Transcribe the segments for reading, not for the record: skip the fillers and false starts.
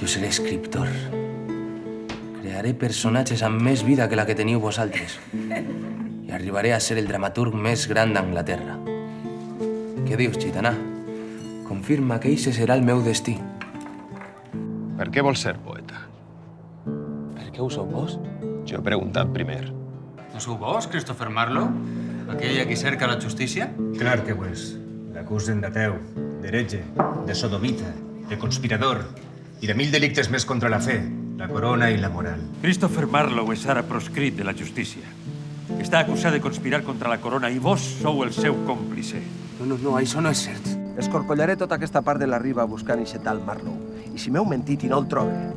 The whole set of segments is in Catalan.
Jo seré escriptor. Crearé personatges amb més vida que la que teniu vosaltres. I arribaré a ser el dramaturg més gran d'Anglaterra. Què dius, gitana? Confirma que eixe serà el meu destí. Per què vols ser poeta? Per què ho sou vos? Jo he preguntat primer. No sou vos, Christopher Marlowe? Aquell a qui cerca la justícia? Clar que ho és. L'acusen d'ateu, d'heretge, de sodomita, de conspirador i de 1000 delictes més contra la fe, la corona i la moral. Christopher Marlowe és ara proscrit de la justícia. Està acusat de conspirar contra la corona i vos sou el seu còmplice. No, això no és cert. Escorcollaré tota aquesta part de la riba buscant eixe tal Marlowe. I si m'heu mentit i no el trobe,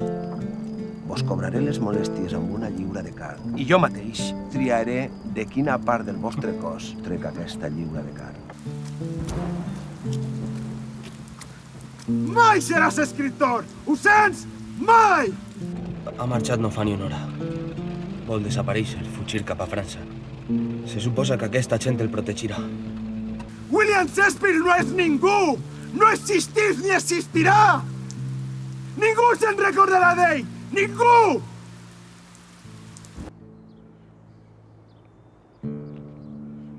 vos cobraré les molèsties amb una lliura de carn. I jo mateix triaré de quina part del vostre cos trec aquesta lliura de carn. Mai seràs escriptor! Ho sents? Mai! Ha marxat no fa ni una hora. Vol desaparèixer, fugir cap a França. Se suposa que aquesta gent el protegirà. William Shakespeare no és ningú! No existís ni existirà! Ningú se'n recordarà d'ell! Ningú!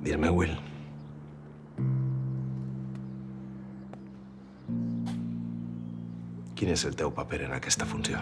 Dir-me, Will. Quin és el teu paper en aquesta funció?